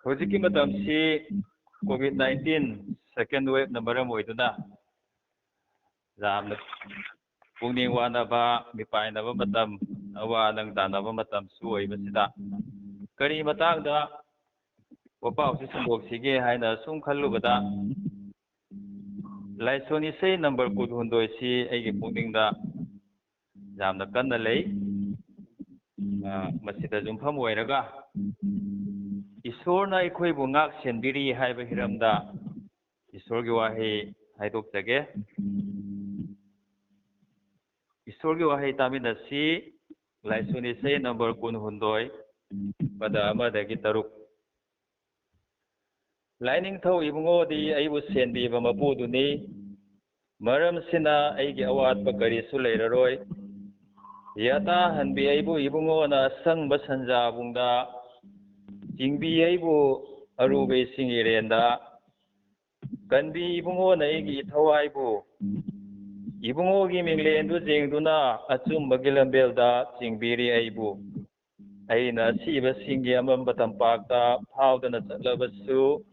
Hojiki matamsi COVID-19 second wave na maram oiduna zamna pungning wanaba mipainaba matam awa nang tanaba matam su oibasida kari matangda wapaoni shandokchige haina sum khallubada laisoni sei number 12 si aigi pungningda zamna kanna lei masida jumpham oiraga Ishorna eikhoibu ngaksenbiri haiba hiramda Ishorgi wahei haidokjage Ishorgi wahei taminasi laisuni sei number 12 pada amadagi taruk Lining thau ibungodi aibu senbiba mapuduni maram sina aigi awatpa karisu leiraroi yata hanbi aibu ibungona sangba sanjabungda jingbi aibu arube singirenda kanbi ibungona aigi thawaibu ibungogi minglendu jengduna achumba gilambelda jingbiri aibu aina siba singi amamba tampakta phawdana chatlabasu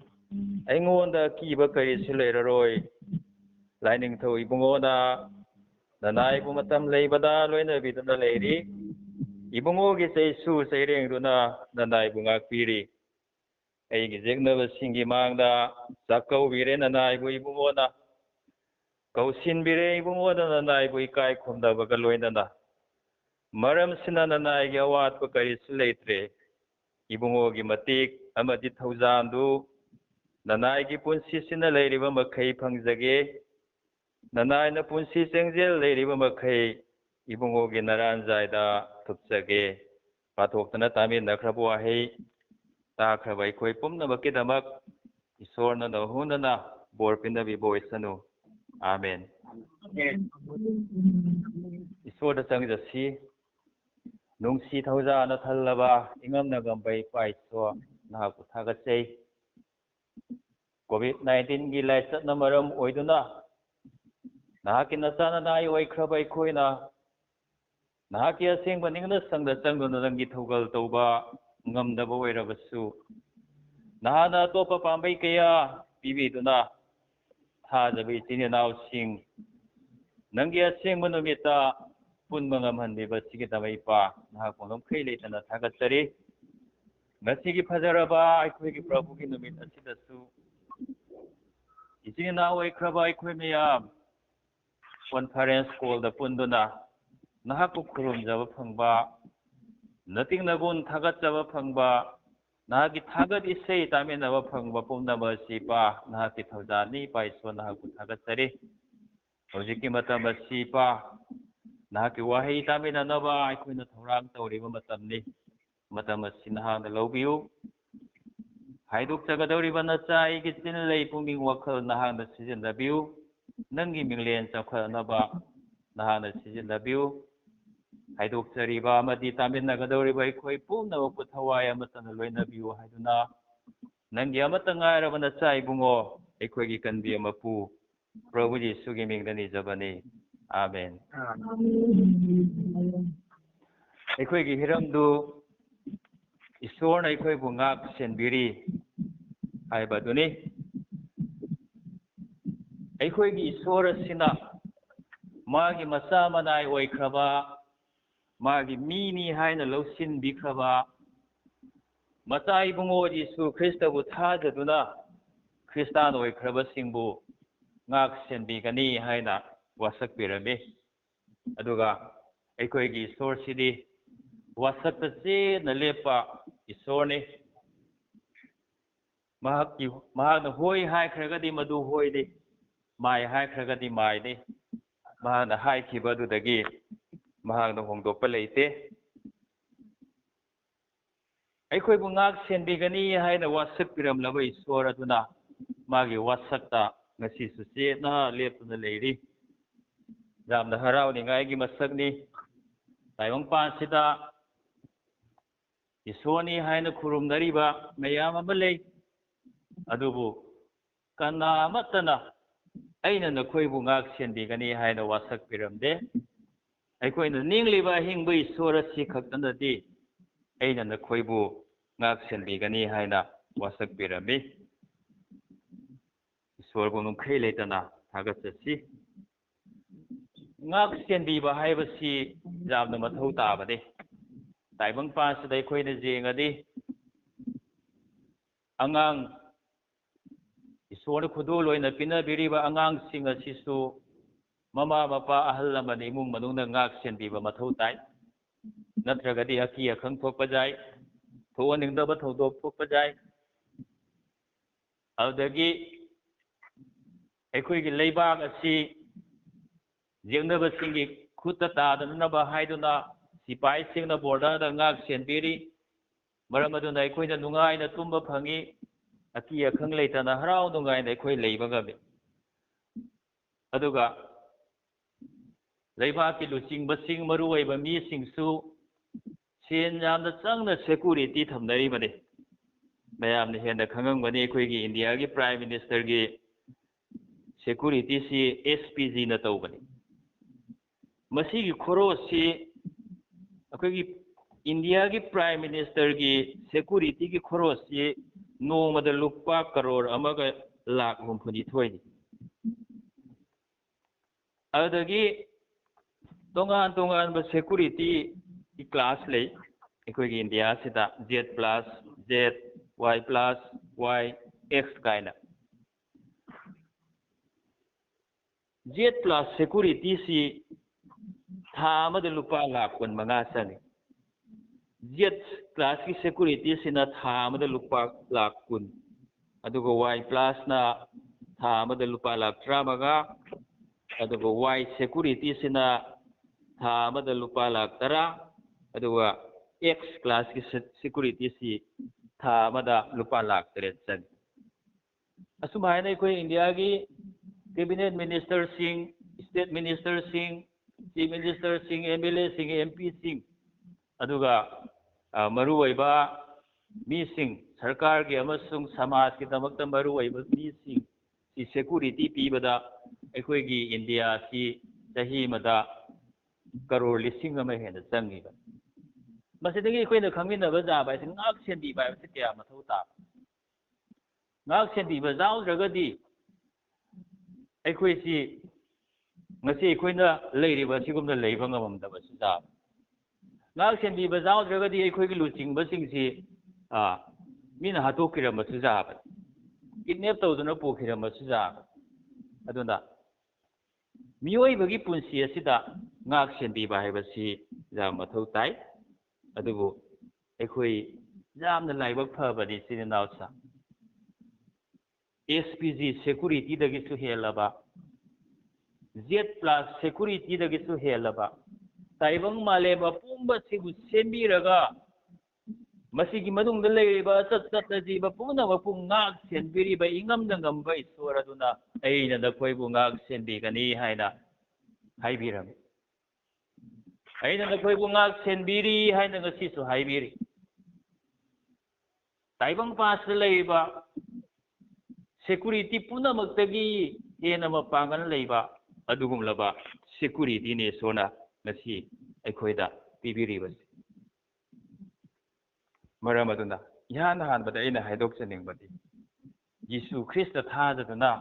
aingonda kiba karisu leiraroi lining thau ibungona nanaibu matam leibada loina biduna leiri ibungogi seisu seirengduna nanaibu ngakpiri aigi jegnaba singi mangda chakkaubire nanaibu ibungona kausinbire ibungona nanaibu ikai khumdabaga loinana maram sina nanaigi awatpa karisu leitre ibungogi matik amadi thaujandu nanaigi punsi sina leiriba makhai phangjage nanaina punsi chengjel leiriba makhai ibungogi naranjaida thupjage pathoktana tamin nakhrabu ahei takhrabai khoi pumnamakkidamak Ishorna nahunana borpinda biboisanu amen Ishorda changjasi nungsi thaujana thallaba ingamna gambai paiso nahaku thagatsei COVID-19 gi laisatna maram oiduna nahaki nasana nai oikraba ikhoina nahaki asengba ningna sangda changduna nangi thogal tauba ngamdaba oirabasu nahana atopa pambai kaya pibiduna thajaba ichinaw sing nangi asengba numita punba ngamhandiba sigidamai pa nahaku ngamkhai leitana thagatsari ngasigi phajaraba aikhoigi prabhugi numit asidasu ichinaw oikraba aikhoi meyam conference call da punduna nahaku khurumjaba phangba nating nagun thagatjaba phangba nahaki thagat isei taminaba phangba pumnaba sipa nahaki thaujani paiso nahaku thagatsari hojiki matam asipa nahaki wahei taminanaba aikhoina thorang tauriba matamni matam asi nahana laubiyu haidokjagadauriba nacha aigi chinlei pungning wakhal nahana sijindabiyu nangi minglen chawkhanaba nahana sijindabiyu haidokjariba amadi taminagadoriba aikhoi pumnaba puthawai amatana loinabiyu haiduna nangi amata ngairaba nacha ibungo aikhoigi kanbi amapu Prabhu Jisugi mingda nijabani amen aikhoigi hiramdu Ishorna aikhoibu ngaksenbiri haibaduni aikhoigi Ishor asina magi macha manai oikraba magi mini haina lausin bikraba macha ibungo Jisu Kristabu thajaduna Kristan oikraba singbu ngaksenbigani haina wasakpirami aduga aikhoigi Ishor sidi wasakta chena lepa Ishorni mahakna hoi haikragadi madu hoidi mai haikragadi maini mahakna haikhiba adudagi mahakna hongdokpa leite aikhoibu ngaksenbigani haina wasakpiramlaba Ishor aduna magi wasakta ngasisu chena leptuna leiri jamna harauningaigi masakni taiyongpansida Ishorni haina khurumnariba mayam ama lei adubu kana amatana aina nakhoibu ngaksenbigani haina wasakpiramde aikhoina ningliba hingba Ishor asi khaktanadi aina nakhoibu ngaksenbigani haina wasak pirami Ishor bu nungkhei leitana thagatsi ngaksenbiba haibasi jamna mathau tabade taibang pasida aikoina jengadi angang Ishor khudul oina pinabiriba angang sing asisu mama mapa ahal lamani imung manungna ngaksenbiba mathau tai natragadi aki akhang thokpa jai thoaningdaba thodok thokpa jai adagi aikoigi leibak asi jengnaba singi khutta tadanaba haiduna sipai singna border da ngaksenbiri maramaduna aikoina nungaina tumba phangi aki akhang leitana harau nungaina aikoi leibagabe aduga leibaki luchingba maru oiba mi singsu sen yamna changna security thamnari bane mayam ne henda khangang bane aikoigi India gi prime minister gi security si SPG na tawbani masigi khoro si akoigi India gi prime minister gi security gi khoro si nomada lupa crore amaga lakh humphuni thoini adagi tongan ba security ki class lei akoigi India sida Z plus Z Y plus Y X kaina Z plus security si thama de lupa lakh kun manga sani Z class ki security sina thama de lupa lakh kun adugo Y plus na thama de lupa lakh tramaga adugo Y security sina thama de lupa lakh tara adugo X class ki security si thama da lupa lakh teret sani asumai na koi India gi cabinet minister sing state minister sing chief minister sing MLA sing MP sing aduga maru oiba mi sing sarkar gi amasung samaj ki damakta maru oiba mi sing si security pibada aikoi gi India si sahi mada crore lising ama hena changiba masidagi aikoi na khangminaba jaba sin ngak senbi ba se kya mathau ta ngak senbi ba jaudragadi aikoi si ngasi aikoina leiriba sigumna leiba ngamamdaba sida ngak senbi ba jaudragadi aikoi gi luchingba singsi mina hatokirama sujaba kidnap tawduna pokirama sujaba aduna miyoi bagi punsi asida ngak senbi ba haibasi jam mathau tai adubu aikoi jamna laibak phabani sininausa SPG security dagi su helaba Z plus security dagi su helaba taibang maleba pumba sibu sembiraga masigi manungda leiba chat jiba puna mapung ngak senbiri ba ingam dangam ba Ishor aduna aina da koibu ngak senbi gani haina haibiram aina da koibu ngak senbiri haina ngasi su haibiri taibang pas leiba security puna maktagi hena mapangan leiba adugum laba security ne sona ngasi aikhoida pibiribas maramaduna yana hanbada aina haidok chaningbadi Yesu Christa thajaduna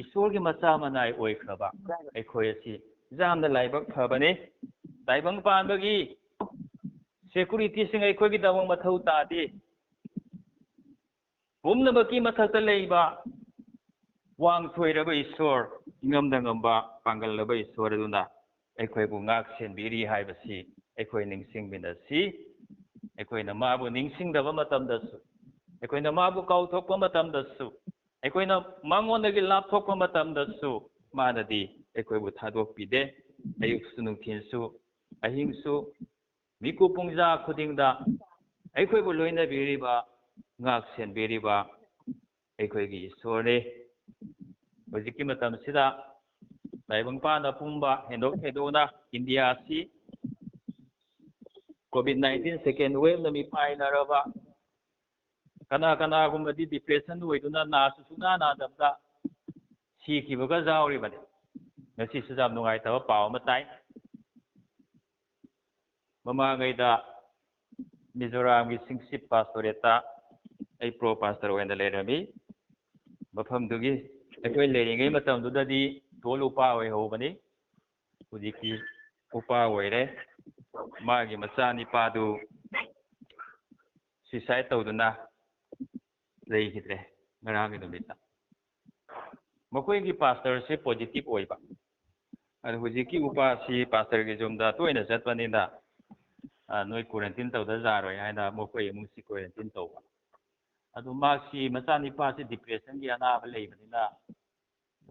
Ishor gi macha manai oikraba aikhoi asi jamna laibak phabane taibang panbagi security sing aikoi gi damang mathau tadi pumnabaki mathakta leiba wang thoiraba Ishor ngamda ngamba pangalaba Ishor aduna aikoi bu ngak senbiri haibasi aikoi ningsing binasi aikoina mabu ningsingdaba matamdasu aikoina mabu kauthokpa matamdasu aikoina mangonagi lapthokpa matamdasu manadi aikoibu thadokpide ayuksu nungthinsu ahingsu miku pungja khudingda aikoibu loinabiriba ngak senbiriba aikoigi Ishorne hojiki matamsida taibang pana pumba hendok hedona India si COVID-19 second wave na mi painaraba kana gumadi depression oiduna nasu suna na dabda sikibaga jauri bane ngasi sujam nungai taba paw matai mama gaida Mizoram gi singship pastoreta ai pro pastor oina lerami mafam dugi aikoi leringai matam dudadi tol upa oi hobani hujiki upa oire magi machani padu suicide tawduna leihidre ngarang numita makoi gi pastor se positive oiba adu hujiki upa si pastor gi jomda toina chatpanina noi quarantine tawda jaroi haina mokoi mu si quarantine tawba adu masi machani pa si depression gi anaba leibanina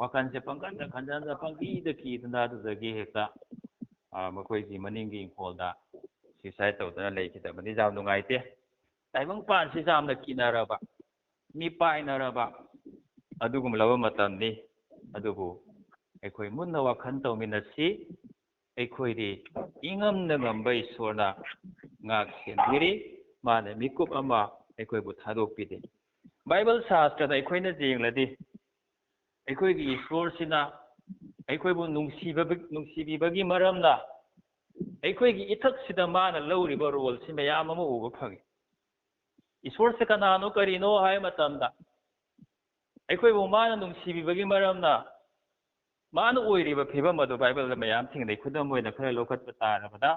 wakan se pangkan khanjanda pangki de ki dana dagi hekta makoi gi maningi holda suicide tawdana leikida bani jam nungaite taibang pan si jamna kinaraba mi painaraba adugum lawa matamni adubu aikoi munna wakhan tawminasi aikoi ri ingam na ngamba Ishorna ngaksenbiri mane mikup ama aikoi bu thadokpide Bible shastra da aikoi na jengladi aikoi gi Ishor sina aikoi bu nungsibibagi maramna aikoi gi ithak sida mana lawriba role si mayam ama uba phangi Ishor se kanano karino hay matamda aikoi bu mana nungsibibagi maramna mana oiriba phibam adu Bible da mayam thingdai khudam moina khara lokhat patarabada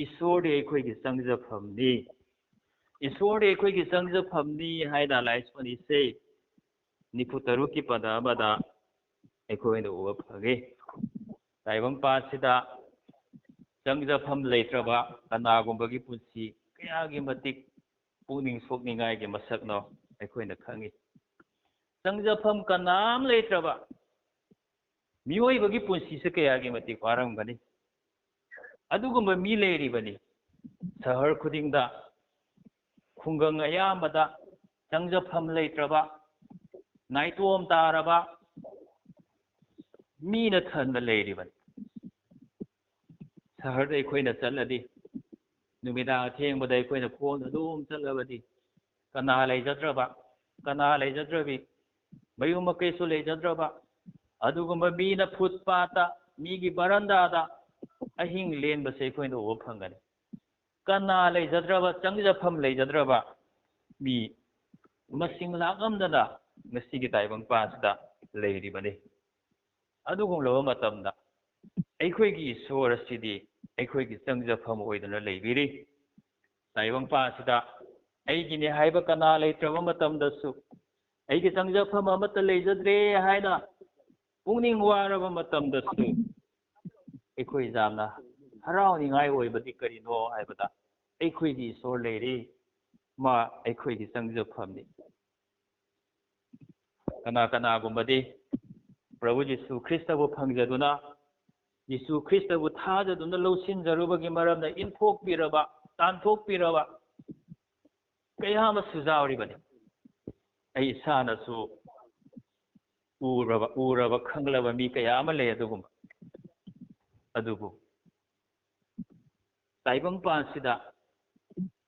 Ishor de aikoi gi sangjaphamni Ishor de aikoi gi sangjaphamni haida laispani se nifutaru ki pada bada aikoi da uba phage taibang pa sida sangjafam leitraba kanagumba gi punsi kayagi matik puning sokningai gi masakno aikoi na khangi sangjafam kanam leitraba mioi bagi punsi se kayagi matik waramgani adugumba mi leiribani sahar khudingda khungang ayambada sangjafam leitraba naitom taraba mina thanba leiribani sahar da aikoi na chaladi numida thengbada aikoi na khon adum chalabadi kana leijadrabi mayum makaisu leijadraba adugumba mina footpath migi barandada ahing lenba se aikoi na uba phangani kana leijadraba changjafam leijadraba mi masing lakamdana ngasigi taibang pasda leiribani adugum lawa matamda aikoi gi Ishor asidi aikoi gi changjafam oidana leibiri taibang pasida aigi ni haiba kana leitraba matamdasu aigi changjafam amata leijadre haina pungning waraba matamdasu aikoi jamna harau ningai oibadi karino haibada aikoi gi Ishor leiri ma aikoi gi changjafamni kana gumbadi Prabhu Jisu Krista bu phangjaduna Jisu Krista bu thajaduna lawsin jarubagi maramna inthokpiraba tanthokpiraba kayama sujauribani ai isana su uraba khanglaba mi kayama le adugum adubu taibang pansida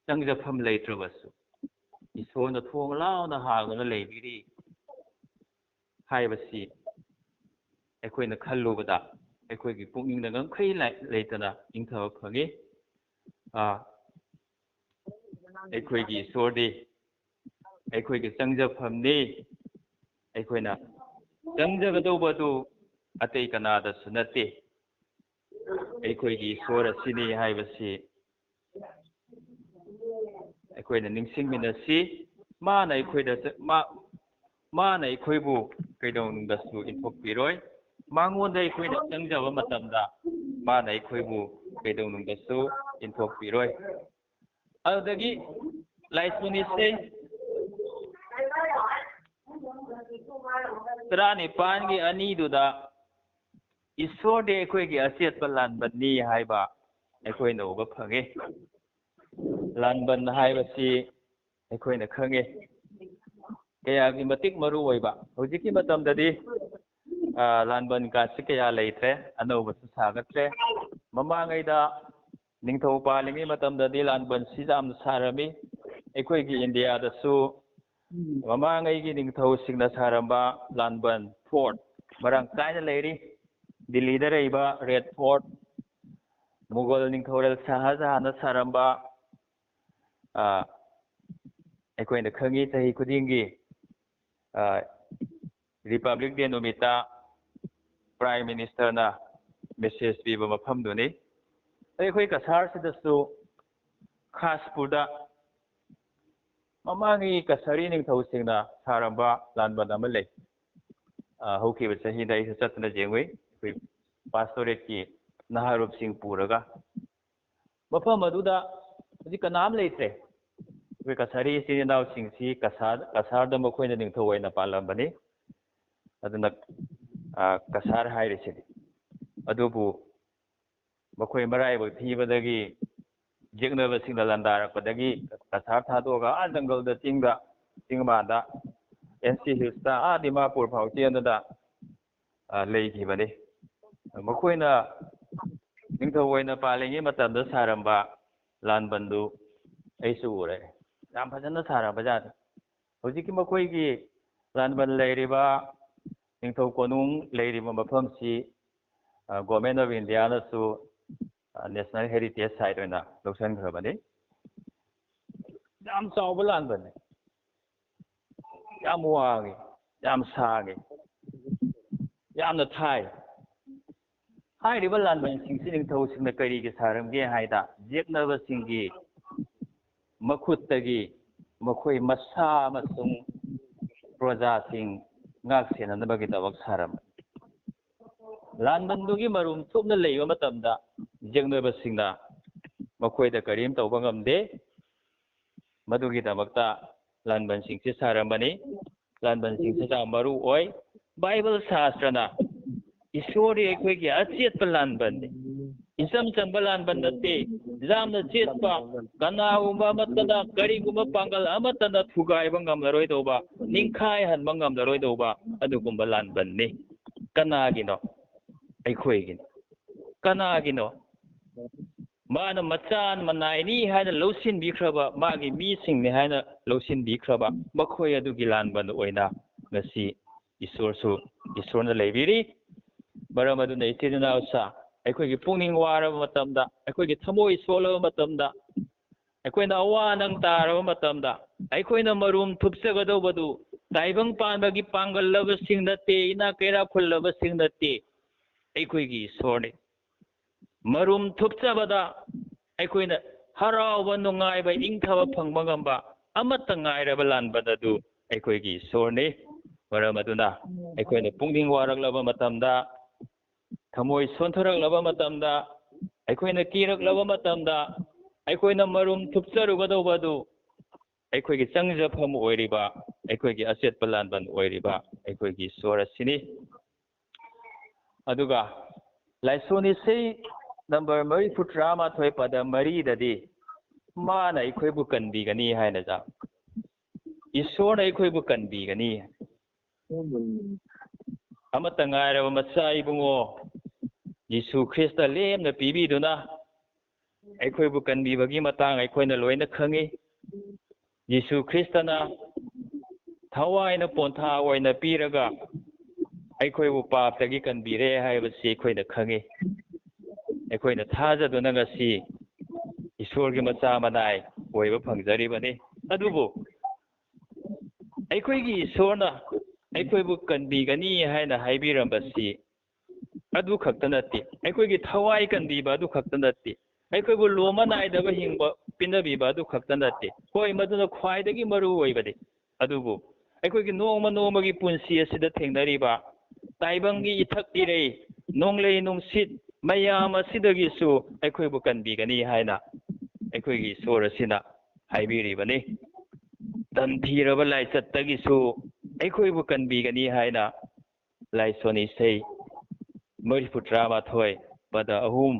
changjafam leitrabasu Ishorna thong launa hagana leibiri haibasi aikoi khallubada aikoi gi pungning na ngangkhai leitana ingthaba phangi aikoi gi Ishor di aikoi gi changjafamni aikoi na changjagadobadu atei kanada sunate aikoi gi Ishor asini haibasi aikoi na ningsingminasi mana aikoi da mana aikhoibu kaidongdasu inthokpiroi mangonda aikoi na changjaba matamda mana aikhoibu kaidongdasu inthokpiroi adagi laismuni se trani pangi ani duda Ishor de aikoi gi asiat palanbani haiba aikoi na uba phange lanban haibasi aikoi na khange kaya gi matik maru oiba hojiki matamdadi lanban ka sikaya leitre anauba su sagatre mamangaida ningthau palingi matamdadi lanban sijam sarami aikoi gi India da su mamangai gi ningthau singna saramba lanban fort marang kaina leiri Delhi da reiba red fort Mughal ningthaural Shahjahan saramba ꯑꯩꯈꯣꯏꯅ ꯈꯪꯉꯤ ꯆꯍꯤ ꯈꯨꯗꯤꯡꯒꯤ republic day ꯅꯨꯃꯤꯠꯇ prime ꯃꯤꯅꯤꯁꯇꯔꯅ message ꯄꯤꯕ ꯃꯐꯝꯗꯨꯅꯤ ꯑꯩꯈꯣꯏ ꯀꯁꯥꯔꯁꯤꯗꯁꯨ ꯈꯥꯁꯄꯨꯔꯗ ꯃꯃꯥꯡꯒꯤ ꯀꯁꯥꯔꯤ ꯅꯤꯡꯊꯧꯁꯤꯡꯅ ꯁꯥꯔꯝꯕ ꯂꯥꯟꯕꯟ ꯑꯃ ꯂꯩ ꯍꯧꯈꯤꯕ ꯆꯍꯤꯗ ꯑꯩꯁꯨ ꯆꯠꯇꯨꯅ ꯌꯦꯡꯉꯨꯏ ꯑꯩꯈꯣꯏ ꯄꯥꯁꯇꯣꯔꯦꯠꯀꯤ ꯅꯍꯥꯔꯨꯞꯁꯤꯡ ꯄꯨꯔꯒ ꯃꯐꯝ ꯑꯗꯨꯗ ꯍꯧꯖꯤꯛ ꯀꯅꯥꯝ ꯂꯩꯇ꯭ꯔꯦ ꯑꯩꯈꯣꯏ ꯀꯁꯥꯔꯤ ꯏꯆꯤꯜ ꯏꯅꯥꯎꯁꯤꯡꯁꯤ ꯀꯁꯥꯔꯗ ꯃꯈꯣꯏꯅ ꯅꯤꯡꯊꯧ ꯑꯣꯏꯅ ꯄꯥꯜꯂꯝꯕꯅꯤ ꯑꯗꯨꯅ ꯀꯁꯥꯔ ꯍꯥꯏꯔꯤꯁꯤꯅꯤ ꯑꯗꯨꯕꯨ ꯃꯈꯣꯏ ꯃꯔꯥꯏꯕꯛ ꯊꯤꯕꯗꯒꯤ ꯌꯦꯛꯅꯕꯁꯤꯡꯅ ꯂꯥꯟꯗꯥꯔꯛꯄꯗꯒꯤ ꯀꯁꯥꯔ ꯊꯥꯗꯣꯛꯑꯒ ꯖꯪꯒꯜꯗ ꯆꯤꯡꯃꯥꯗ NC ꯍꯤꯜꯁꯇ ꯗꯤꯃꯥꯄꯨꯔ ꯐꯥꯎ ꯆꯦꯟꯗꯨꯅ ꯂꯩꯈꯤꯕꯅꯤ ꯃꯈꯣꯏꯅ ꯅꯤꯡꯊꯧ ꯑꯣꯏꯅ ꯄꯥꯜꯂꯤꯉꯩ ꯃꯇꯝꯗ ꯁꯥꯔꯝꯕ ꯂꯥꯟꯕꯟꯗꯨ ꯑꯩꯁꯨ ꯎꯔꯦ ꯌꯥꯝ ꯐꯖꯅ ꯁꯥꯔꯝꯕꯖꯥꯠꯅꯤ ꯍꯧꯖꯤꯛꯀꯤ ꯃꯈꯣꯏꯒꯤ ꯂꯥꯟꯕꯟ ꯂꯩꯔꯤꯕ ꯅꯤꯡꯊꯧ ꯀꯣꯅꯨꯡ ꯂꯩꯔꯤꯕ ꯃꯐꯝꯁꯤ ꯒꯣꯔꯃꯦꯟ ꯑꯣꯐ ꯏꯟꯗꯤꯌꯥꯅꯁꯨ ꯅꯦꯁꯅꯦꯜ ꯍꯦꯔꯤꯇꯦꯖ ꯁꯥꯏꯠ ꯑꯣꯏꯅ ꯂꯧꯁꯤꯟꯈ꯭ꯔꯕꯅꯤ ꯌꯥꯝ ꯆꯥꯎꯕ ꯂꯥꯟꯕꯟꯅꯤ ꯌꯥꯝ ꯋꯥꯡꯉꯤ ꯌꯥꯝ ꯁꯥꯡꯉꯤ ꯌꯥꯝꯅ ꯊꯥꯏ ꯍꯥꯏꯔꯤꯕ ꯂꯥꯟꯕꯟꯁꯤꯡꯁꯤ ꯅꯤꯡꯊꯧꯁꯤꯡꯅ ꯀꯔꯤꯒꯤ ꯁꯥꯔꯝꯒꯦ ꯍꯥꯏꯗ ꯌꯦꯛꯅꯕꯁꯤꯡꯒꯤ ꯃꯈꯨꯠꯇꯒꯤ ꯃꯈꯣꯏ ꯃꯁꯥ ꯑꯃꯁꯨꯡ ꯄ꯭ꯔꯖꯥꯁꯤꯡ ꯉꯥꯛ ꯁꯦꯟꯅꯅꯕꯒꯤꯗꯃꯛ ꯁꯥꯔꯝꯕꯅꯤ ꯂꯥꯟꯕꯟꯗꯨꯒꯤ ꯃꯔꯨꯝ ꯊꯨꯞꯅ ꯂꯩꯕ ꯃꯇꯝꯗ ꯌꯦꯛꯅꯕꯁꯤꯡꯅ ꯃꯈꯣꯏꯗ ꯀꯔꯤꯝ ꯇꯧꯕ ꯉꯝꯗꯦ ꯃꯗꯨꯒꯤꯗꯃꯛꯇ ꯂꯥꯟꯕꯟꯁꯤꯡꯁꯤ ꯁꯥꯔꯝꯕꯅꯤ ꯂꯥꯟꯕꯟꯁꯤꯡꯁꯤ ꯌꯥꯝ ꯃꯔꯨ ꯑꯣꯏ ꯕꯥꯏꯕꯜ ꯁꯥꯁꯇ꯭ꯔꯅ ꯏꯁꯣꯔꯗꯤ ꯑꯩꯈꯣꯏꯒꯤ ꯑꯆꯦꯠꯄ ꯂꯥꯟꯕꯟꯅꯤ इचम चंब लानबन नते जामना चेतपा कनागुम्बा अमत्तना करिगुम्बा Pongal अमत्तना थुगाइबा ngamlaroi doba ningkhai hanba ngamlaroi doba adugumba लानबननि कनागिनो अइखोइगिनो कनागिनो माना मचान मनाइनि हायना लौसिन बिख्रबा मागी मीसिंनि हायना लौसिन बिख्रबा मखोइ अदुगी लानबन ओइना ngasi ishorna leibiri मरम अदुना इचिना सा अखोगी पुनिंग वारब मतमदा अखोगी थमोइ सोलब मतमदा अखोइना अवा नंग तारब मतमदा अखोइना मरुम थुपसगदौबदु ताइबंग पानबगी पांगल्लब सिंग नते इना कैरा खुल्लब सिंग नते अखोगी ईश्वरने मरुम थुपसबदा अखोइना हराव नुंगाइब इंथब फंगब ngamba अमत्ता ngairab लानबदु अखोगी ईश्वरने मरम अदुना अखोइना पुनिंग वारगलब मतमदा थमोइ सोंथरगलब मतमदा अखोइना कीरगलब मतमदा अखोइना मरुम थुपचरुगदौबदु अखोइगी चंगजफम ओइरिबा अखोइगी अचेतप लानबन ओइरिबा अखोइगी ईश्वर असिनि अदुगा लाइसोनि से नंबर 34 पद 3 ददि माना अखोइबु कनबिगनी हायना जा ईश्वर अखोइबु कनबिगनी अमत्ता ngairaba macha ibungo Yesu Christa lemna pibiduna अखोइबु कनबिबगी Matang अखोइना लोइना खंगी Yesu Christana थवाइना पोंथा ओइना पीरगा अखोइबु पापतगी कनबिरे हायबसि अखोइना खंगी अखोइना थाजदुना ngasi ईश्वरगी मचा मनाइ ओइबा फंगजरिबनी अदुबु अखोइगी ईश्वरना अखोइबु कनबिगनी हायना हाइबिरंबसि अदु खक्ता नते अखोइगी थवाइ कनबिबा अदु खक्ता नते अखोइबु लोमा नाइदबा हिंबा पिनबिबा अदु खक्ता नते होय मदुना ख्वाइदगी मरु ओइबदे अदुबु अखोइगी नोंमा नोंमागी पुंसि असिदा थेंगनरिबा ताइबंगी इथक इरे नोंगलै नोंसित मयाम असिदगिसु अखोइबु कनबिगनी हायना अखोइगी ईश्वर असिना हाइबिरिबनी तंथीरबा लाइचत्तगिसु अखोइबु कनबिगनी हायना लाइसोनी से 34 पद 3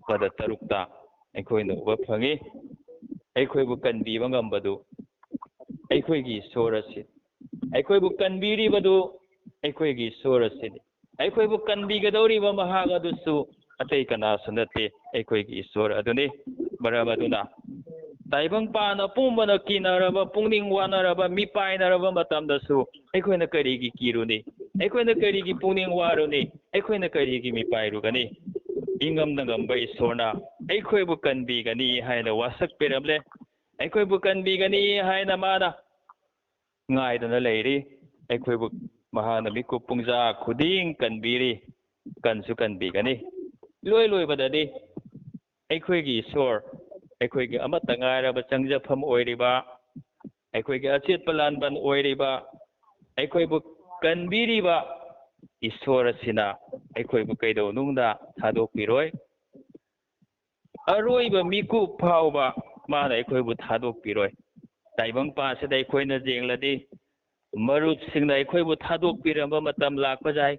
पद 6 अखोइना उबा फंगी अखोइबु कनबिबा ngambadu अखोइगी ईश्वर असि अखोइबु कनबिरिबदु अखोइगी ईश्वर असिनि अखोइबु कनबिगदौरिबा महाग अदुसु अतै कनासु नते अखोइगी ईश्वर अदुनि मरमदुना ताइबंग पाना पुंबना किनरबा पुंनिंग वानरबा मिपाइनरबा मतमदसु अखोइना करिगी किरुनि अखोइना करिगी पुंनिंग वारुनि अखोइना करिगी मिपाइरुगनि इंगम नंगम ईश्वरना अखोइबु कनबिगनी हायना वासक पेरमले ꯑꯩꯈꯣꯏꯕꯨ ꯀꯟꯕꯤꯒꯅꯤ ꯍꯥꯏꯅ ꯃꯥꯅ ꯉꯥꯏꯗꯨꯅ ꯂꯩꯔꯤ ꯑꯩꯈꯣꯏꯕꯨ ꯃꯍꯥꯛꯅ ꯃꯤꯀꯨꯞ ꯄꯨꯡꯖꯥ ꯈꯨꯗꯤꯡ ꯀꯟꯕꯤꯔꯤ ꯀꯟꯁꯨ ꯀꯟꯕꯤꯒꯅꯤ ꯏꯂꯣꯏ ꯂꯣꯏꯕꯗꯗꯤ ꯑꯩꯈꯣꯏꯒꯤ ꯏꯁꯣꯔ ꯑꯩꯈꯣꯏꯒꯤ ꯑꯃꯠꯇ ꯉꯥꯏꯔꯕ ꯆꯪꯖꯐꯝ ꯑꯣꯏꯔꯤꯕ ꯑꯩꯈꯣꯏꯒꯤ ꯑꯆꯦꯠꯄ ꯂꯥꯟꯕꯟ ꯑꯣꯏꯔꯤꯕ ꯑꯩꯈꯣꯏꯕꯨ ꯀꯟꯕꯤꯔꯤꯕ ꯏꯁꯣꯔ ꯑꯁꯤꯅ ꯑꯩꯈꯣꯏꯕꯨ ꯀꯩꯗꯧꯅꯨꯡꯗ ꯊꯥꯗꯣꯛꯄꯤꯔꯣꯏ ꯑꯔꯣꯏꯕ ꯃꯤꯀꯨꯞ ꯐꯥꯎꯕ ꯃꯥꯅ ꯑꯩꯈꯣꯏꯕꯨ ꯊꯥꯗꯣꯛꯄꯤꯔꯣꯏ ꯇꯥꯏꯕꯪꯄꯥꯟꯁꯤꯗ ꯑꯩꯈꯣꯏꯅ ꯌꯦꯡꯂꯗꯤ ꯃꯔꯨꯞꯁꯤꯡꯅ ꯑꯩꯈꯣꯏꯕꯨ ꯊꯥꯗꯣꯛꯄꯤꯔꯝꯕ ꯃꯇꯝ ꯂꯥꯛꯄ ꯌꯥꯏ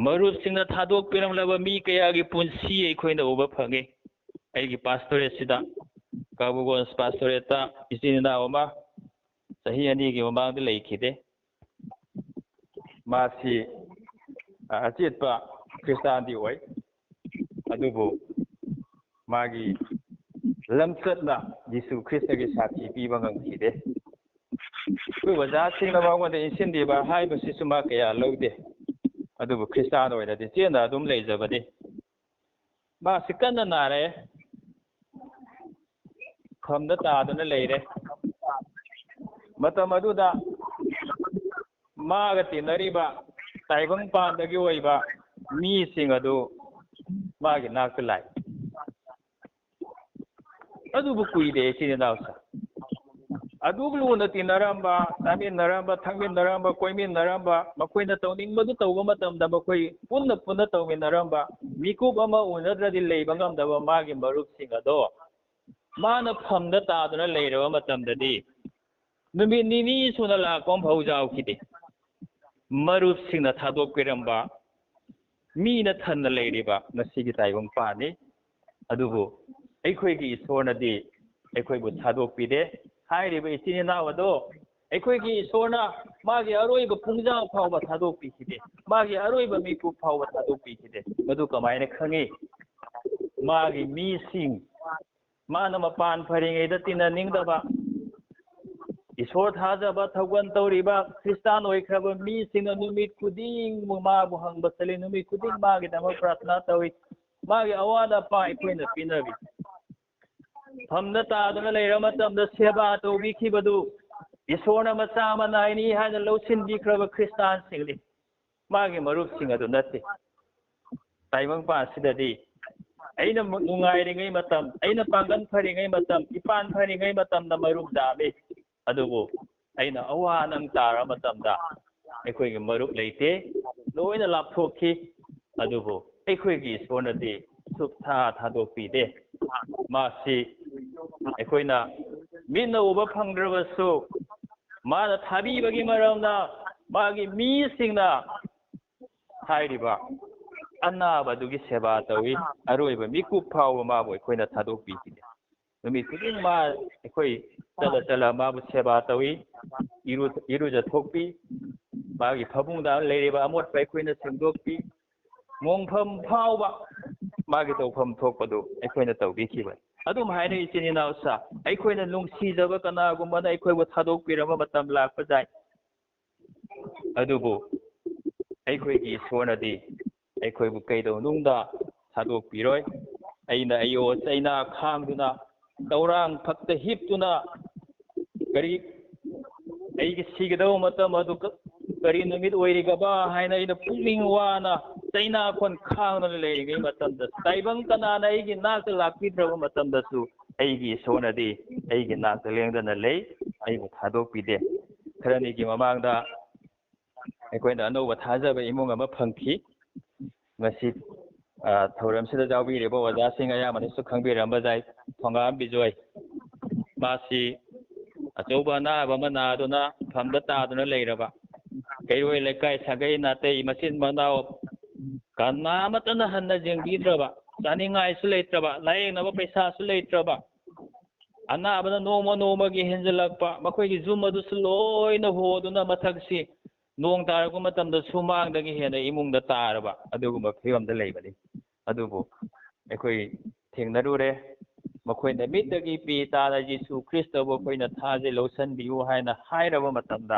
ꯃꯔꯨꯞꯁꯤꯡꯅ ꯊꯥꯗꯣꯛꯄꯤꯔꯝꯂꯕ ꯃꯤ ꯀꯌꯥꯒꯤ ꯄꯨꯟꯁꯤ ꯑꯩꯈꯣꯏꯅ ꯎꯕ ꯐꯪꯉꯤ ꯑꯩꯒꯤ ꯄꯥꯁꯇꯣꯔꯦꯠꯁꯤꯗ ꯀꯥꯕꯨꯒꯣꯟꯁ ꯄꯥꯁꯇꯣꯔꯦꯠꯇ ꯏꯆꯤꯟ ꯏꯅꯥꯎ ꯑꯃ ꯆꯍꯤ 2ꯒꯤ ꯃꯃꯥꯡꯗ ꯂꯩꯈꯤꯗꯦ ꯃꯥꯁꯤ ꯑꯆꯦꯠꯄ ꯈ꯭ꯔꯤꯁꯇꯥꯟꯗꯤ ꯑꯣꯏ ꯑꯗꯨꯕꯨ ꯃꯥꯒꯤ ꯂꯝꯆꯠꯅ ꯌꯤꯁꯨ ꯈ꯭ꯔꯤꯁꯇꯒꯤ ꯁꯥꯈꯤ ꯄꯤꯕ ꯉꯝꯈꯤꯗꯦ ꯑꯩꯈꯣꯏ ꯑꯣꯖꯥꯁꯤꯡꯅ ꯃꯉꯣꯟꯗ ꯏꯟꯁꯤꯟꯕꯤꯕ ꯍꯥꯏꯕꯁꯤꯁꯨ ꯃꯥ ꯀꯌꯥ ꯂꯧꯗꯦ ꯑꯗꯨꯕꯨ ꯈ꯭ꯔꯤꯁꯇꯥꯟ ꯑꯣꯏꯅꯗꯤ ꯆꯦꯟꯅ ꯑꯗꯨꯝ ꯂꯩꯖꯕꯅꯤ ꯃꯥꯁꯤ ꯀꯟꯅ ꯅꯥꯔꯦ ꯐꯝꯗ ꯇꯥꯗꯨꯅ ꯂꯩꯔꯦ ꯃꯇꯝ ꯑꯗꯨꯗ ꯃꯥꯒ ꯇꯤꯟꯅꯔꯤꯕ ꯇꯥꯏꯕꯪꯄꯥꯟꯗꯒꯤ ꯑꯣꯏꯕ ꯃꯤꯁꯤꯡ ꯑꯗꯨ ꯃꯥꯒꯤ ꯅꯥꯛꯇ ꯂꯥꯛꯏ ꯑꯗꯨꯕꯨ ꯀꯨꯏꯗꯦ ꯏꯆꯤꯟ ꯏꯅꯥꯎꯁꯦ ꯑꯗꯨꯛ ꯂꯨꯅ ꯇꯤꯟꯅꯔꯝꯕ ꯆꯥꯃꯤꯟꯅꯔꯝꯕ ꯊꯛꯃꯤꯟꯅꯔꯝꯕ ꯀꯣꯏꯃꯤꯟꯅꯔꯝꯕ ꯃꯈꯣꯏꯅ ꯇꯧꯅꯤꯡꯕꯗꯨ ꯇꯧꯕ ꯃꯇꯝꯗ ꯃꯈꯣꯏ ꯄꯨꯟꯅ ꯇꯧꯃꯤꯟꯅꯔꯝꯕ ꯃꯤꯀꯨꯞ ꯑꯃ ꯎꯅꯗ꯭ꯔꯗꯤ ꯂꯩꯕ ꯉꯝꯗꯕ ꯃꯥꯒꯤ ꯃꯔꯨꯞꯁꯤꯡ ꯑꯗꯣ ꯃꯥꯅ ꯐꯝꯗ ꯇꯥꯗꯨꯅ ꯂꯩꯔꯕ ꯃꯇꯝꯗꯗꯤ ꯅꯨꯃꯤꯠ 2 ꯁꯨꯅ ꯂꯥꯛꯄ ꯑꯃꯐꯥꯎ ꯌꯥꯎꯈꯤꯗꯦ ꯃꯔꯨꯞꯁꯤꯡꯅ ꯊꯥꯗꯣꯛꯄꯤꯔꯝꯕ ꯃꯤꯅ ꯊꯟꯅ ꯂꯩꯔꯤꯕ ꯉꯁꯤꯒꯤ ꯇꯥꯏꯕꯪꯄꯥꯟꯅꯤ ꯑꯗꯨꯕꯨ ꯑꯩꯈꯣꯏꯒꯤ ꯏꯁꯣꯔꯅꯗꯤ ꯑꯩꯈꯣꯏꯕꯨ ꯊꯥꯗꯣꯛꯄꯤꯗꯦ ꯍꯥꯏꯔꯤꯕ ꯏꯆꯤꯟ ꯏꯅꯥꯎ ꯑꯗꯣ ꯑꯩꯈꯣꯏꯒꯤ ꯏꯁꯣꯔꯅ ꯃꯥꯒꯤ ꯑꯔꯣꯏꯕ ꯄꯨꯡꯖꯥ ꯐꯥꯎꯕ ꯊꯥꯗꯣꯛꯄꯤꯈꯤꯗꯦ ꯃꯥꯒꯤ ꯑꯔꯣꯏꯕ ꯃꯤꯀꯨꯞ ꯐꯥꯎꯕ ꯊꯥꯗꯣꯛꯄꯤꯈꯤꯗꯦ ꯃꯗꯨ ꯀꯃꯥꯏꯅ ꯈꯪꯉꯤ ꯃꯥꯒꯤ ꯃꯤꯁꯤꯡ ꯃꯥꯅ ꯃꯄꯥꯟ ꯐꯔꯤꯉꯩꯗ ꯇꯤꯟꯅꯅꯤꯡꯗꯕ ꯏꯁꯣꯔ ꯊꯥꯖꯕ ꯊꯧꯒꯜ ꯇꯧꯔꯤꯕ ꯈ꯭ꯔꯤꯁꯇꯥꯟ ꯑꯣꯏꯈ꯭ꯔꯕ ꯃꯤꯁꯤꯡꯅ ꯅꯨꯃꯤꯠ ꯈꯨꯗꯤꯡ ꯃꯥꯕꯨ ꯍꯪꯕ ꯆꯠꯂꯤ ꯅꯨꯃꯤꯠ ꯈꯨꯗꯤꯡ ꯃꯥꯒꯤꯗꯃꯛ ꯄ꯭ꯔꯥꯊꯅꯥ ꯇꯧꯏ ꯃꯥꯒꯤ ꯑꯋꯥꯠ ꯑꯄꯥ ꯑꯩꯈꯣꯏꯅ ꯄꯤꯅꯕꯤ ꯐꯝꯗ ꯇꯥꯗꯨꯅ ꯂꯩꯔꯕ ꯃꯇꯝꯗ ꯁꯦꯕꯥ ꯇꯧꯕꯤꯈꯤꯕꯗꯨ ꯏꯁꯣꯔꯅ ꯃꯆꯥ ꯃꯅꯥꯏꯅꯤ ꯍꯥꯏꯅ ꯂꯧꯁꯤꯟꯕꯤꯈ꯭ꯔꯕ ꯈ꯭ꯔꯤꯁꯇꯥꯟꯁꯤꯡꯅꯤ ꯃꯥꯒꯤ ꯃꯔꯨꯞꯁꯤꯡ ꯑꯗꯨ ꯅꯠꯇꯦ ꯇꯥꯏꯕꯪꯄꯥꯟꯁꯤꯗꯗꯤ ꯑꯩꯅ ꯅꯨꯡꯉꯥꯏꯔꯤꯉꯩ ꯃꯇꯝ ꯑꯩꯅ ꯄꯥꯡꯒꯜ ꯐꯔꯤꯉꯩ ꯃꯇꯝ ꯏꯄꯥꯟ ꯐꯔꯤꯉꯩ ꯃꯇꯝꯗ ꯃꯔꯨꯞ ꯌꯥꯝꯃꯤ ꯑꯗꯨꯕꯨ ꯑꯩꯅ ꯑꯋꯥ ꯑꯅꯪ ꯇꯥꯔꯕ ꯃꯇꯝꯗ ꯑꯩꯈꯣꯏꯒꯤ ꯃꯔꯨꯞ ꯂꯩꯇꯦ ꯂꯣꯏꯅ ꯂꯥꯞꯊꯣꯛꯈꯤ ꯑꯗꯨꯕꯨ ꯑꯩꯈꯣꯏꯒꯤ ꯏꯁꯣꯔꯅꯗꯤ ꯁꯨꯛꯊꯥ ꯊꯥꯗꯣꯛꯄꯤꯗꯦ ꯃꯥꯁꯤ ꯑꯩꯈꯣꯏꯅ ꯃꯤꯠꯅ ꯎꯕ ꯐꯪꯗ꯭ꯔꯕꯁꯨ ꯃꯥꯅ ꯊꯥꯕꯤꯕꯒꯤ ꯃꯔꯝꯅ ꯃꯥꯒꯤ ꯃꯤꯁꯤꯡꯅ ꯍꯥꯏꯔꯤꯕ ꯑꯅꯥꯕꯗꯨꯒꯤ ꯁꯦꯕꯥ ꯇꯧꯏ ꯑꯔꯣꯏꯕ ꯃꯤꯀꯨꯞ ꯐꯥꯎꯕ ꯃꯥꯕꯨ ꯑꯩꯈꯣꯏꯅ ꯊꯥꯗꯣꯛꯄꯤꯈꯤꯗꯦ ꯅꯨꯃꯤꯠ ꯈꯨꯗꯤꯡ ꯃꯥ ꯑꯩꯈꯣꯏ ꯆꯠꯂ ꯃꯥꯕꯨ ꯁꯦꯕꯥ ꯇꯧꯏ ꯏꯔꯨꯖꯊꯣꯛꯄꯤ ꯃꯥꯒꯤ ꯐꯃꯨꯡꯗ ꯂꯩꯔꯤꯕ ꯑꯃꯣꯠꯄ ꯑꯩꯈꯣꯏꯅ ꯁꯦꯡꯗꯣꯛꯄꯤ ꯃꯣꯡꯐꯝ ꯐꯥꯎꯕ ꯃꯥꯒꯤ ꯇꯧꯐꯝ ꯊꯣꯛꯄꯗꯨ ꯑꯩꯈꯣꯏꯅ ꯇꯧꯕꯤꯈꯤꯕꯅꯤ ꯑꯗꯨꯝ ꯍꯥꯏꯅ ꯏꯆꯤꯟ ꯏꯅꯥꯎꯁꯥ ꯑꯩꯈꯣꯏꯅ ꯅꯨꯡꯁꯤꯖꯕ ꯀꯅꯥꯒꯨꯝꯕꯅ ꯑꯩꯈꯣꯏꯕꯨ ꯊꯥꯗꯣꯛꯄꯤꯔꯕ ꯃꯇꯝ ꯂꯥꯛꯄ ꯌꯥꯏ ꯑꯗꯨꯕꯨ ꯑꯩꯈꯣꯏꯒꯤ ꯏꯁꯣꯔꯅꯗꯤ ꯑꯩꯈꯣꯏꯕꯨ ꯀꯩꯗꯧꯅꯨꯡꯗ ꯊꯥꯗꯣꯛꯄꯤꯔꯣꯏ ꯑꯩꯅ ꯑꯌꯣ ꯆꯩꯅꯥ ꯈꯥꯡꯗꯨꯅ ꯇꯧꯔꯥꯡ ꯐꯛꯇ ꯍꯤꯞꯇꯨꯅ ꯑꯩꯒꯤ ꯁꯤꯒꯗꯧꯕ ꯃꯇꯝ ꯑꯗꯨ ꯀꯔꯤ ꯅꯨꯃꯤꯠ ꯑꯣꯏꯔꯤꯒꯕ ꯍꯥꯏꯅ ꯑꯩꯅ ꯄꯨꯛꯅꯤꯡ ꯋꯥꯅ ꯆꯩꯅꯥꯈꯣꯟ ꯈꯥꯡꯗꯨꯅ ꯂꯩꯔꯤꯉꯩ ꯃꯇꯝꯗ ꯇꯥꯏꯕꯪ ꯀꯅꯥꯅ ꯑꯩꯒꯤ ꯅꯥꯛꯇ ꯂꯥꯛꯄꯤꯗ꯭ꯔꯕ ꯃꯇꯝꯗꯁꯨ ꯑꯩꯒꯤ ꯏꯁꯣꯔꯅꯗꯤ ꯑꯩꯒꯤ ꯅꯥꯛꯇ ꯂꯦꯡꯗꯅ ꯂꯩ ꯑꯩꯕꯨ ꯊꯥꯗꯣꯛꯄꯤꯗꯦ ꯈꯔꯅꯤꯒꯤ ꯃꯃꯥꯡꯗ ꯑꯩꯈꯣꯏꯅ ꯑꯅꯧꯕ ꯊꯥꯖꯕ ꯏꯃꯨꯡ ꯑꯃ ꯐꯪꯈꯤ ꯉꯁꯤ ꯊꯧꯔꯝꯁꯤꯗ ꯌꯥꯎꯕꯤꯔꯤꯕ ꯑꯣꯖꯥꯁꯤꯡ ꯑꯌꯥꯝꯕꯅꯁꯨ ꯈꯪꯕꯤꯔꯝꯕ ꯌꯥꯏ ꯊꯣꯡꯒꯥꯝ ꯕꯤꯖꯣꯏ ꯃꯥꯁꯤ ꯑꯆꯧꯕ ꯑꯅꯥꯕ ꯑꯃ ꯅꯥꯗꯨꯅ ꯐꯝꯗ ꯇꯥꯗꯨꯅ ꯂꯩꯔꯕ ꯀꯩꯔꯣꯏ ꯂꯩꯀꯥꯏ ꯁꯥꯒꯩ ꯅꯥꯇꯩ ꯃꯆꯤꯟ ꯃꯅꯥꯎ ꯀꯅꯥ ꯑꯃꯠꯇꯅ ꯍꯟꯅ ꯌꯦꯡꯕꯤꯗ꯭ꯔꯕ ꯆꯥꯅꯤꯡꯉꯥꯏꯁꯨ ꯂꯩꯇ꯭ꯔꯕ ꯂꯥꯌꯦꯡꯅꯕ ꯄꯩꯁꯥꯁꯨ ꯂꯩꯇ꯭ꯔꯕ ꯑꯅꯥꯕꯅ ꯅꯣꯡꯃ ꯅꯣꯡꯃꯒꯤ ꯍꯦꯟꯖꯜꯂꯛꯄ ꯃꯈꯣꯏꯒꯤ ꯌꯨꯝ ꯑꯗꯨꯁꯨ ꯂꯣꯏꯅ ꯍꯣꯗꯨꯅ ꯃꯊꯛꯁꯤ ꯅꯣꯡ ꯇꯥꯔꯛꯄ ꯃꯇꯝꯗ ꯁꯨꯃꯥꯡꯗꯒꯤ ꯍꯦꯟꯅ ꯏꯃꯨꯡꯗ ꯇꯥꯔꯕ ꯑꯗꯨꯒꯨꯝꯕ ꯐꯤꯕꯝꯗ ꯂꯩꯕꯅꯤ ꯑꯗꯨꯕꯨ ꯑꯩꯈꯣꯏ ꯊꯦꯡꯅꯔꯨꯔꯦ ꯃꯈꯣꯏꯅ ꯃꯤꯠꯇꯒꯤ ꯄꯤ ꯇꯥꯅ ꯌꯤꯁꯨ ꯈ꯭ꯔꯤꯁꯇꯕꯨ ꯑꯩꯈꯣꯏꯅ ꯊꯥꯖꯩ ꯂꯧꯁꯟꯕꯤꯌꯨ ꯍꯥꯏꯅ ꯍꯥꯏꯔꯕ ꯃꯇꯝꯗ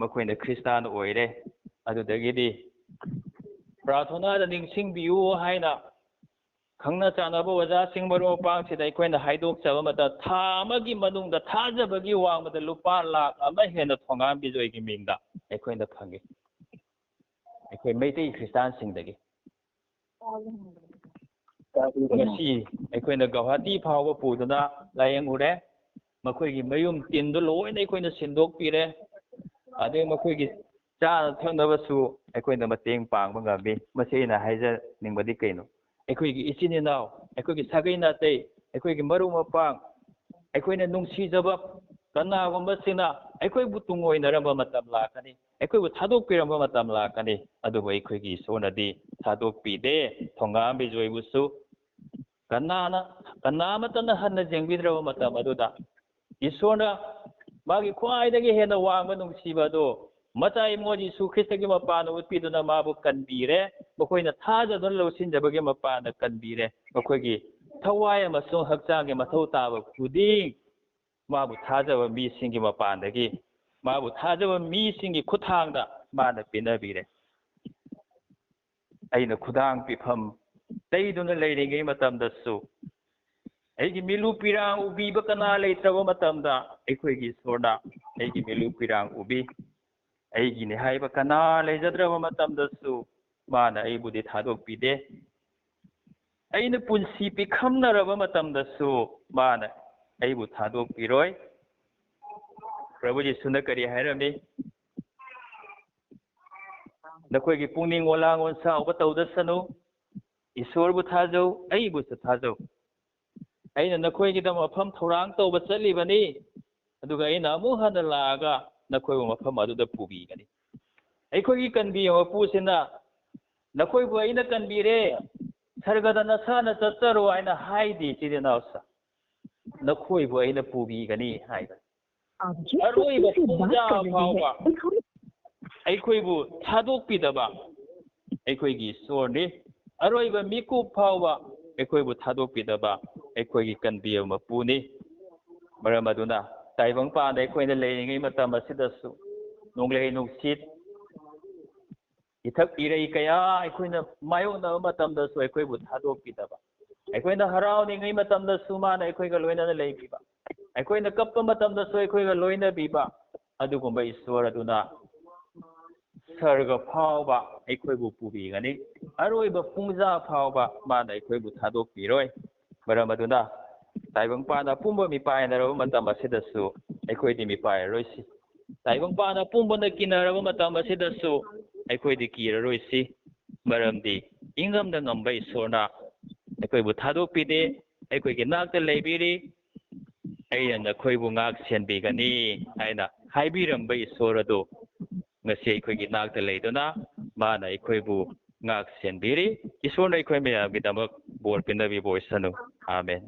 ꯃꯈꯣꯏꯅ ꯈ꯭ꯔꯤꯁꯇꯥꯟ ꯑꯣꯏꯔꯦ ꯑꯗꯨꯗꯒꯤꯗꯤ ꯄ꯭ꯔꯥꯊꯅꯥꯗ ꯅꯤꯡꯁꯤꯡꯕꯤꯌꯨ ꯍꯥꯏꯅ ꯈꯪꯅ ꯆꯥꯟꯅꯕ ꯑꯣꯖꯥꯁꯤꯡ ꯃꯔꯨꯞ ꯃꯄꯥꯡꯁꯤꯗ ꯑꯩꯈꯣꯏꯅ ꯍꯥꯏꯗꯣꯛꯆꯕ ꯃꯇꯝ ꯊꯥ ꯑꯃꯒꯤ ꯃꯅꯨꯡꯗ ꯊꯥꯖꯕꯒꯤ ꯋꯥꯡꯃꯗ lupa lakh ama hena thongam bijoygi mingda ꯑꯩꯈꯣꯏꯅ ꯐꯪꯉꯤ ꯑꯩꯈꯣꯏ ꯃꯩꯇꯩ ꯈ꯭ꯔꯤꯁꯇꯥꯟꯁꯤꯡꯗꯒꯤ ꯉꯁꯤ ꯑꯩꯈꯣꯏꯅ ꯒꯧꯍꯥꯇꯤ ꯐꯥꯎꯕ ꯄꯨꯗꯨꯅ ꯂꯥꯌꯦꯡꯉꯨꯔꯦ ꯃꯈꯣꯏꯒꯤ ꯃꯌꯨꯝ ꯇꯤꯟꯗꯨ ꯂꯣꯏꯅ ꯑꯩꯈꯣꯏꯅ ꯁꯤꯟꯗꯣꯛꯄꯤꯔꯦ ꯑꯗꯩ ꯃꯈꯣꯏꯒꯤ ꯆꯥꯅ ꯊꯛꯅꯕꯁꯨ ꯑꯩꯈꯣꯏꯅ ꯃꯇꯦꯡ ꯄꯥꯡꯕ ꯉꯝꯃꯤ ꯃꯁꯤ ꯑꯩꯅ ꯍꯥꯏꯖꯅꯤꯡꯕꯗꯤ ꯀꯩꯅꯣ ꯑꯩꯈꯣꯏꯒꯤ ꯏꯆꯤꯟ ꯏꯅꯥꯎ ꯑꯩꯈꯣꯏꯒꯤ ꯁꯥꯒꯩ ꯅꯥꯇꯩ ꯑꯩꯈꯣꯏꯒꯤ ꯃꯔꯨꯞ ꯃꯄꯥꯡ ꯑꯩꯈꯣꯏꯅ ꯅꯨꯡꯁꯤꯖꯕ ꯀꯅꯥꯒꯨꯝꯕꯁꯤꯡꯅ ꯑꯩꯈꯣꯏꯕꯨ ꯇꯨꯡꯑꯣꯏꯅꯔꯝꯕ ꯃꯇꯝ ꯂꯥꯛꯀꯅꯤ ꯑꯩꯈꯣꯏꯕꯨ ꯊꯥꯗꯣꯛꯄꯤꯔꯝꯕ ꯃꯇꯝ ꯂꯥꯛꯀꯅꯤ ꯑꯗꯨꯕꯨ ꯑꯩꯈꯣꯏꯒꯤ ꯏꯁꯣꯔꯅꯗꯤ ꯊꯥꯗꯣꯛꯄꯤꯗꯦ ꯊꯣꯡꯒꯥꯝ ꯕꯤꯖꯣꯏꯕꯨꯁꯨ ꯀꯅꯥꯃꯠꯇꯅ ꯍꯟꯅ ꯌꯦꯡꯕꯤꯗ꯭ꯔꯕ ꯃꯇꯝ ꯑꯗꯨꯗ ꯏꯁꯣꯔꯅ ꯃꯥꯒꯤ ꯈ꯭ꯋꯥꯏꯗꯒꯤ ꯍꯦꯟꯅ ꯋꯥꯡꯕ ꯅꯨꯡꯁꯤꯕ ꯑꯗꯨ ꯃꯆꯥ ꯏꯃꯣ ꯖꯤꯁꯨ ꯈ꯭ꯔꯤꯁꯇꯒꯤ ꯃꯄꯥꯟꯅ ꯎꯠꯄꯤꯗꯨꯅ ꯃꯥꯕꯨ ꯀꯟꯕꯤꯔꯦ ꯃꯈꯣꯏꯅ ꯊꯥꯖꯗꯨꯅ ꯂꯧꯁꯤꯟꯖꯕꯒꯤ ꯃꯄꯥꯟꯅ ꯀꯟꯕꯤꯔꯦ ꯃꯈꯣꯏꯒꯤ ꯊꯋꯥꯏ ꯑꯃꯁꯨꯡ ꯍꯛꯆꯥꯡꯒꯤ ꯃꯊꯧ ꯇꯥꯕ ꯈꯨꯗꯤꯡ 마부 타자와 미싱기 마반데기 마부 타자와 미싱기 쿠탕다 마나 비나비레 아이는 쿠당 비팜 데이도는 레이링이 마탐다수 아이기 밀루피랑 우비 바카나 레이트라고 마탐다 아이코이기 소나 아이기 밀루피랑 우비 아이기네 하이바카나 레이자드라고 마탐다수 마나 아이부디 타독비데 아이는 분시 비캄나라고 마탐다수 마나 아이부 타독비로이 프라부지 순나까리 하이람니 너코에게 뿡닝 올랑온사 오바 떠우다사노 이소르부 타조 아이부스 타조 아이는 너코에게다 머팜 토랑 떠우바 ጸ리바니 아두가 아이나 아무하나 라가 너코에게 머팜 아두다 부비가니 아이코에게 간비여 부시나 너코에게 아이나 간비레 sargada nasana tataro aina haidi tidinausa nakhoibu aina pubigani haiba aroiba puja phawba aikhoibu thadokpidaba aikhoigi sorni aroiba miku phawba aikhoibu thadokpidaba aikhoigi kanbiya mapuni maramaduna taibang pa dai khoina leiringai matam asidasu nonglei nungsit इथक Irai कया अखोइना मायोना मतमदसु अखोइबु थादोकपिदबा अखोइना हराउनिङै मतमदसु माना अखोइगा लोइना लेबिबा अखोइना kappa मतमदसु अखोइगा लोइना बिबा अदुगुम्बा ईश्वर अदुना सर्ग फावबा अखोइबु पुबिगनि अरोइबा पुंजा फावबा माना अखोइबु थादोकपिरोय मरमदुना ताइबंग पाना पुंबा मिपायनरबा मतम असिदसु अखोइदि मिपायरोइसि ताइबंग पाना पुंबना किनरबा मतम असिदसु अखोइदि किररोइसि मरमदि इंगमदा ngamba इशोरना अखोइबु थादोकपिदे अखोइगि नाक्ता लेबिरि अयना नखोइबु ngak senbigani हाइना हाइबिरंबा इशोर अदो ngasi अखोइगि नाक्ता लेदुना माना अखोइबु ngak senbiri इशोरना अखोइ मयामगिदमक बोर पिनबि बोइसनु आमेन